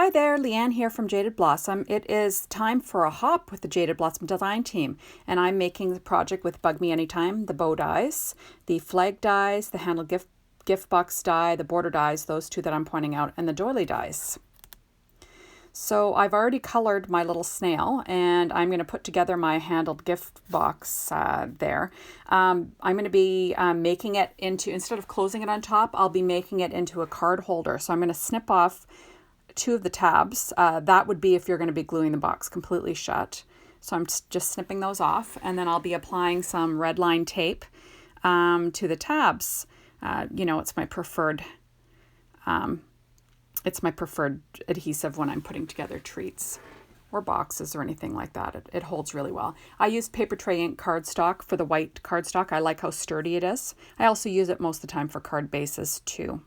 Hi there, Leanne here from Jaded Blossom. It is time for a hop with the Jaded Blossom design team, and I'm making the project with Bug Me Anytime, the bow dies, the flag dies, the handle gift box die, the border dies, those two that I'm pointing out, and the doily dies. So I've already colored my little snail, and I'm going to put together my handled gift box there. I'm going to be making it into, instead of closing it on top, I'll be making it into a card holder. So I'm going to snip off two of the tabs. That would be if you're going to be gluing the box completely shut. So I'm just snipping those off, and then I'll be applying some red line tape to the tabs. It's my preferred adhesive when I'm putting together treats or boxes or anything like that. It holds really well. I use paper tray ink cardstock for the white cardstock. I like how sturdy it is. I also use it most of the time for card bases too.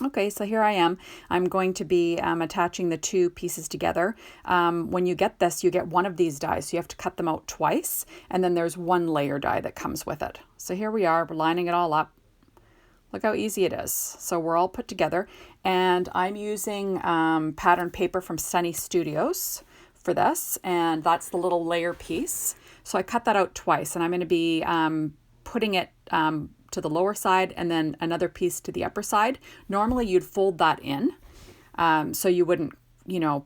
Okay, so here I am. I'm going to be attaching the two pieces together. When you get this, you get one of these dies. So you have to cut them out twice, and then there's one layer die that comes with it. So here we are, we're lining it all up. Look how easy it is. So we're all put together, and I'm using pattern paper from Sunny Studios for this, and that's the little layer piece. So I cut that out twice, and I'm going to be putting it to the lower side and then another piece to the upper side. Normally you'd fold that in, so you wouldn't,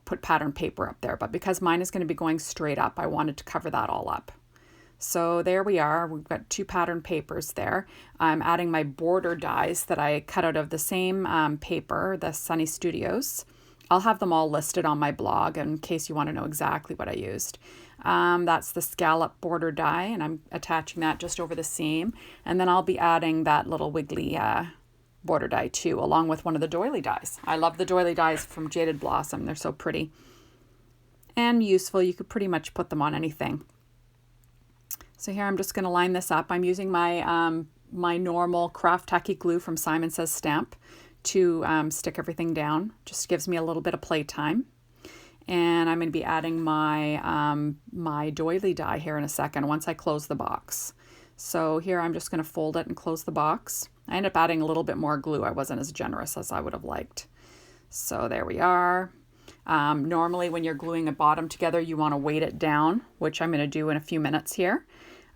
put pattern paper up there, but because mine is going to be going straight up, I wanted to cover that all up. So there we are. We've got two pattern papers there. I'm adding my border dies that I cut out of the same paper, the Sunny Studios. I'll have them all listed on my blog in case you want to know exactly what I used. That's the scallop border die, and I'm attaching that just over the seam. And then I'll be adding that little wiggly border die too, along with one of the doily dies. I love the doily dies from Jaded Blossom. They're so pretty and useful. You could pretty much put them on anything. So here I'm just going to line this up. I'm using my my normal craft tacky glue from Simon Says Stamp to stick everything down. Just gives me a little bit of play time. And I'm going to be adding my my doily die here in a second once I close the box. So here I'm just going to fold it and close the box. I ended up adding a little bit more glue. I wasn't as generous as I would have liked. So there we are. Normally when you're gluing a bottom together, you want to weight it down, which I'm going to do in a few minutes here.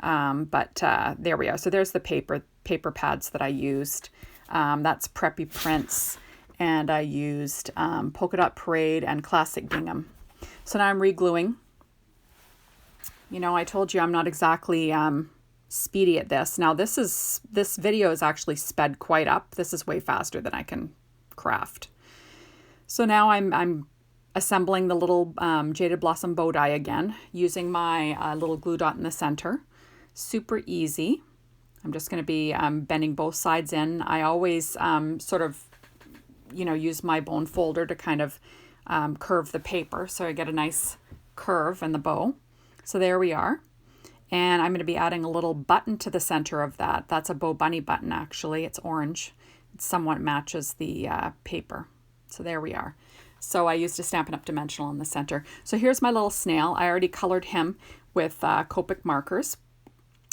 But there we are. So there's the paper pads that I used. That's Preppy Prints, and I used Polka Dot Parade and Classic Gingham. So now I'm re-gluing. I told you I'm not exactly speedy at this. Now this video is actually sped quite up. This is way faster than I can craft. So now I'm assembling the little Jaded Blossom bow die again, using my little glue dot in the center. Super easy. I'm just going to be bending both sides in. I always sort of, use my bone folder to kind of curve the paper so I get a nice curve in the bow. So there we are. And I'm going to be adding a little button to the center of that. That's a bow bunny button, actually. It's orange. It somewhat matches the paper. So there we are. So I used a Stampin' Up! Dimensional in the center. So here's my little snail. I already colored him with Copic markers.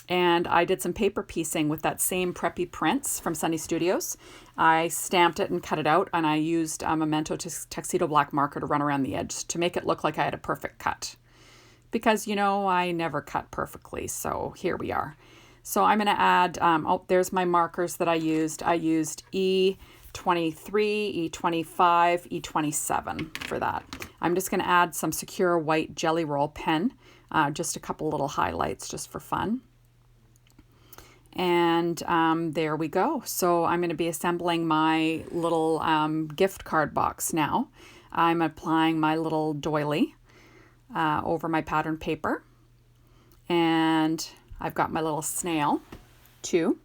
And I did some paper piecing with that same Preppy Prints from Sunny Studios. I stamped it and cut it out, and I used a Memento Tuxedo black marker to run around the edge to make it look like I had a perfect cut. Because, I never cut perfectly, so here we are. So I'm going to add, there's my markers that I used. I used E23, E25, E27 for that. I'm just going to add some Secure White Jelly Roll pen, just a couple little highlights just for fun. And there we go. So I'm going to be assembling my little gift card box now. I'm applying my little doily over my pattern paper. And I've got my little snail too.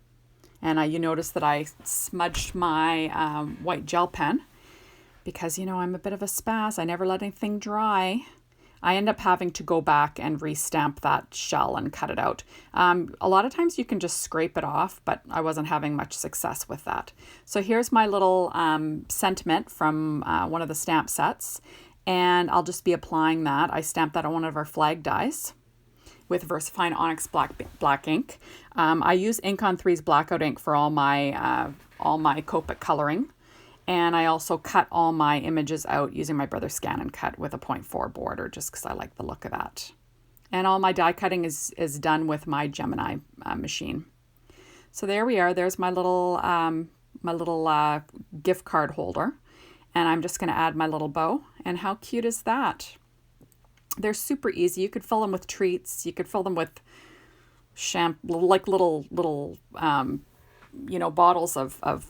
And you notice that I smudged my white gel pen because, I'm a bit of a spaz. I never let anything dry. I end up having to go back and re-stamp that shell and cut it out. A lot of times you can just scrape it off, but I wasn't having much success with that. So here's my little sentiment from one of the stamp sets, and I'll just be applying that. I stamped that on one of our flag dies with VersaFine Onyx black ink. I use Ink on 3's blackout ink for all my Copic coloring. And I also cut all my images out using my brother's Scan and Cut with a 0.4 border, just because I like the look of that. And all my die cutting is done with my Gemini machine. So there we are. There's my little gift card holder. And I'm just going to add my little bow. And how cute is that? They're super easy. You could fill them with treats. You could fill them with like little bottles of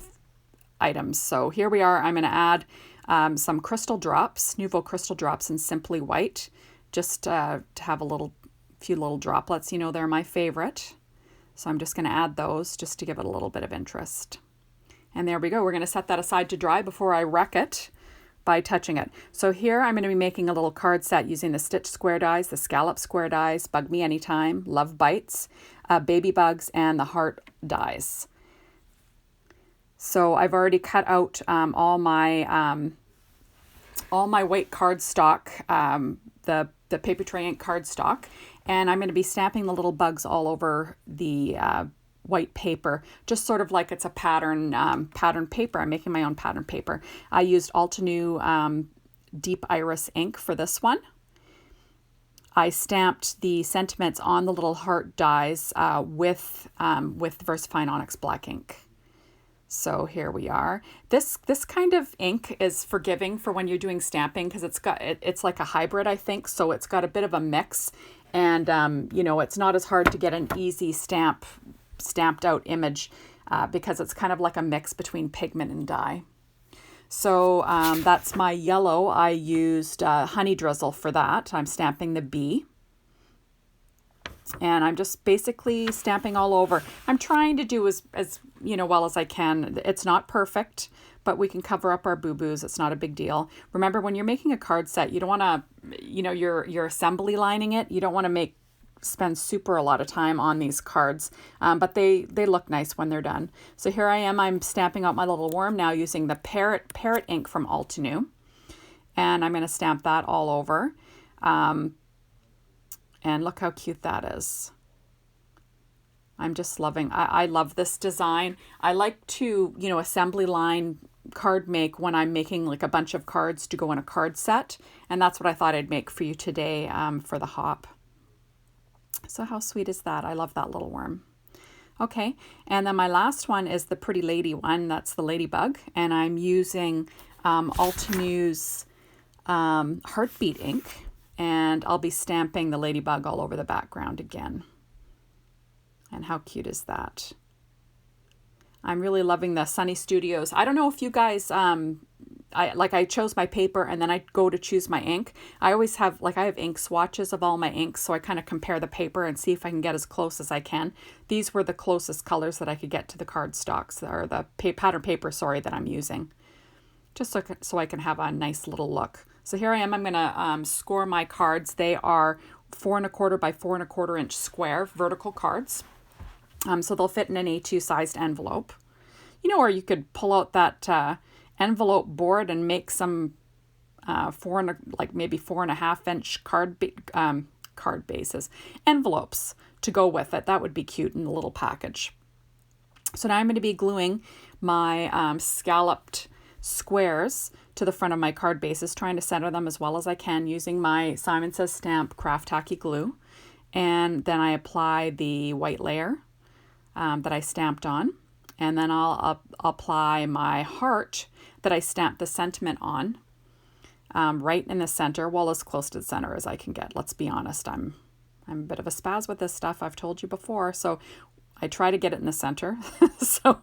items. So here we are. I'm going to add some crystal drops, Nouveau crystal drops in Simply White, just to have a few little droplets. You know, they're my favorite. So I'm just going to add those just to give it a little bit of interest. And there we go. We're going to set that aside to dry before I wreck it by touching it. So here I'm going to be making a little card set using the Stitch Square dies, the Scallop Square dies, Bug Me Anytime, Love Bites, Baby Bugs, and the Heart dies. So I've already cut out all my white cardstock, the paper tray ink cardstock, and I'm going to be stamping the little bugs all over the white paper, just sort of like it's a pattern paper. I'm making my own pattern paper. I used Altenew Deep Iris ink for this one. I stamped the sentiments on the little heart dies with VersaFine Onyx black ink. So here we are. This kind of ink is forgiving for when you're doing stamping because it's like a hybrid, I think. So it's got a bit of a mix, and it's not as hard to get an easy stamped out image because it's kind of like a mix between pigment and dye. So that's my yellow. I used Honey Drizzle for that. I'm stamping the bee. And I'm just basically stamping all over. I'm trying to do as well as I can. It's not perfect, but we can cover up our boo-boos. It's not a big deal. Remember, when you're making a card set, you don't want to, you're assembly lining it. You don't want to spend a lot of time on these cards, but they look nice when they're done. So here I am. I'm stamping out my little worm now using the Parrot ink from Altenew, and I'm going to stamp that all over. And look how cute that is. I'm just loving, I love this design. I like to, assembly line card make when I'm making like a bunch of cards to go in a card set. And that's what I thought I'd make for you today for the hop. So how sweet is that? I love that little worm. Okay, and then my last one is the Pretty Lady one. That's the Ladybug. And I'm using Altenew's Heartbeat ink. And I'll be stamping the ladybug all over the background again. And how cute is that? I'm really loving the Sunny Studios. I don't know if you guys, I chose my paper and then I go to choose my ink. I always have, I have ink swatches of all my inks, so I kind of compare the paper and see if I can get as close as I can. These were the closest colors that I could get to the cardstocks, or the pattern paper, that I'm using. Just so I can have a nice little look. So here I am. I'm going to score my cards. They are 4 1/4 by 4 1/4 inch square vertical cards. So they'll fit in an A2 sized envelope. Or you could pull out that envelope board and make some maybe 4 1/2 inch card bases, envelopes to go with it. That would be cute in a little package. So now I'm going to be gluing my scalloped squares to the front of my card bases, trying to center them as well as I can using my Simon Says Stamp Craft Tacky glue. And then I apply the white layer that I stamped on, and then I'll apply my heart that I stamped the sentiment on right in the center, well, as close to the center as I can get. Let's be honest, I'm a bit of a spaz with this stuff. I've told you before, so I try to get it in the center. so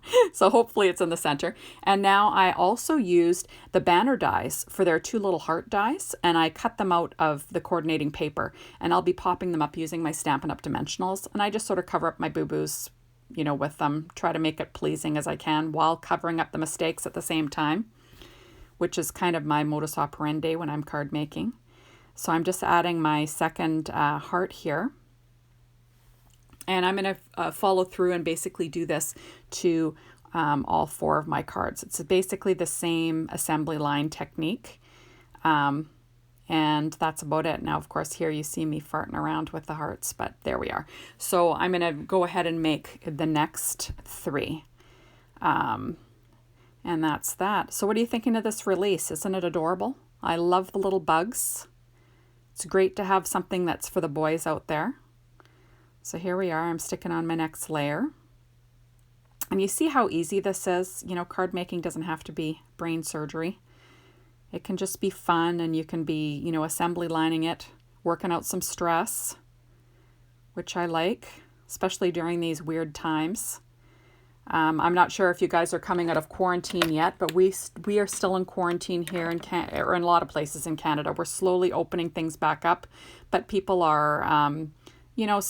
hopefully it's in the center. And now I also used the banner dies for their 2 little heart dies, and I cut them out of the coordinating paper, and I'll be popping them up using my Stampin' Up! Dimensionals. And I just sort of cover up my boo-boos, with them, try to make it pleasing as I can while covering up the mistakes at the same time, which is kind of my modus operandi when I'm card making. So I'm just adding my second heart here. And I'm going to follow through and basically do this to all 4 of my cards. It's basically the same assembly line technique. And that's about it. Now, of course, here you see me farting around with the hearts, but there we are. So I'm going to go ahead and make the next 3. And And that's that. So what are you thinking of this release? Isn't it adorable? I love the little bugs. It's great to have something that's for the boys out there. So here we are. I'm sticking on my next layer. And you see how easy this is? You know, card making doesn't have to be brain surgery. It can just be fun, and you can be, you know, assembly lining it, working out some stress, which I like, especially during these weird times. I'm not sure if you guys are coming out of quarantine yet, but we are still in quarantine here or in a lot of places in Canada. We're slowly opening things back up, but people are, you know,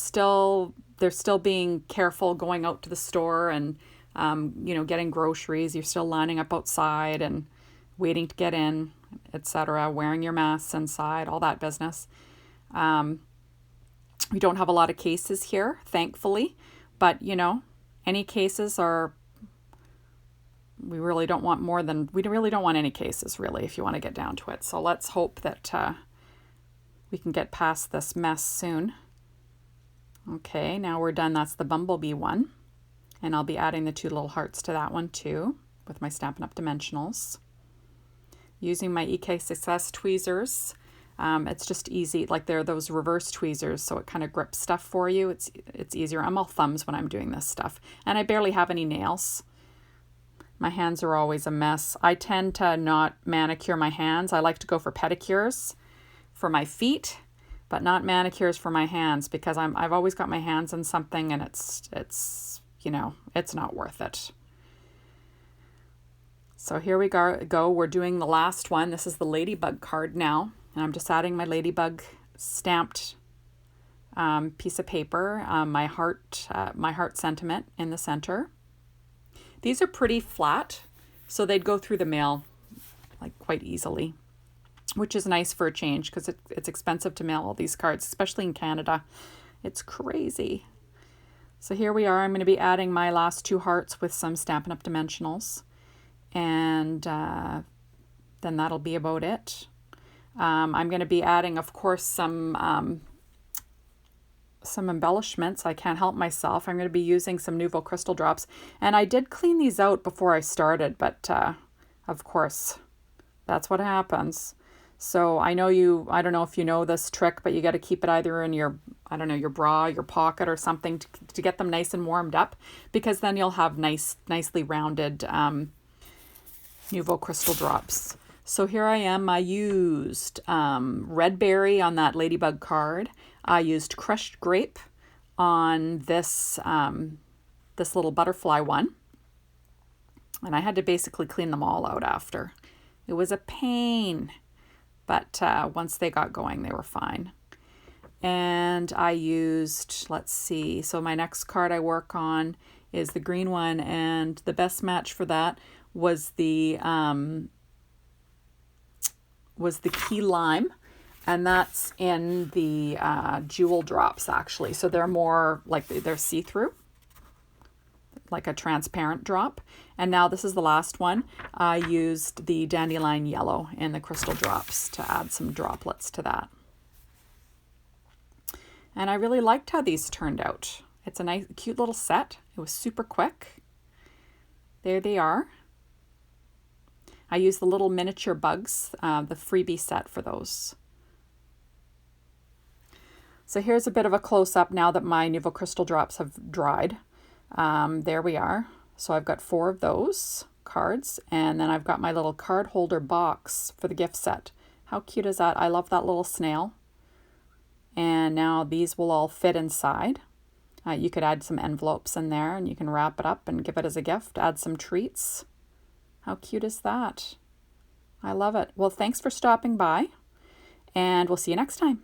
they're still being careful going out to the store and, you know, getting groceries. You're still lining up outside and waiting to get in, etc., wearing your masks inside, all that business. We don't have a lot of cases here, thankfully, but, you know, any cases we really don't want any cases, really, if you want to get down to it. So let's hope that we can get past this mess soon. Okay, now we're done. That's the bumblebee one. And I'll be adding the 2 little hearts to that one too, with my Stampin' Up! Dimensionals. Using my EK Success tweezers. It's just easy, like they're those reverse tweezers, so it kind of grips stuff for you. It's easier. I'm all thumbs when I'm doing this stuff. And I barely have any nails. My hands are always a mess. I tend to not manicure my hands. I like to go for pedicures for my feet, but not manicures for my hands, because I've always got my hands in something, and it's you know, it's not worth it. So here we go. We're doing the last one. This is the ladybug card now. And I'm just adding my ladybug stamped piece of paper, my heart sentiment in the center. These are pretty flat, so they'd go through the mail like quite easily, which is nice for a change, because it's expensive to mail all these cards, especially in Canada. It's crazy. So here we are. I'm going to be adding my last 2 hearts with some Stampin' Up! Dimensionals, and then that'll be about it. I'm going to be adding, of course, some embellishments. I can't help myself. I'm going to be using some Nuvo crystal drops. And I did clean these out before I started, but of course, that's what happens. So I don't know if you know this trick, but you got to keep it either in your, I don't know, your bra, your pocket or something to get them nice and warmed up, because then you'll have nicely rounded Nuvo crystal drops. So here I am. I used red berry on that ladybug card. I used crushed grape on this this little butterfly one. And I had to basically clean them all out after. It was a pain. But once they got going, they were fine. And I used, let's see, so my next card I work on is the green one. And the best match for that was the key lime, and that's in the jewel drops, actually. So they're more like they're see-through, like a transparent drop. And now this is the last one. I used the dandelion yellow in the crystal drops to add some droplets to that. And I really liked how these turned out. It's a nice, cute little set. It was super quick. There they are. I used the little miniature bugs, the freebie set for those. So here's a bit of a close-up now that my Nuvo crystal drops have dried. There we are. So I've got 4 of those cards, and then I've got my little card holder box for the gift set. How cute is that? I love that little snail. And now these will all fit inside. You could add some envelopes in there, and you can wrap it up and give it as a gift, add some treats. How cute is that? I love it. Well, thanks for stopping by, and we'll see you next time.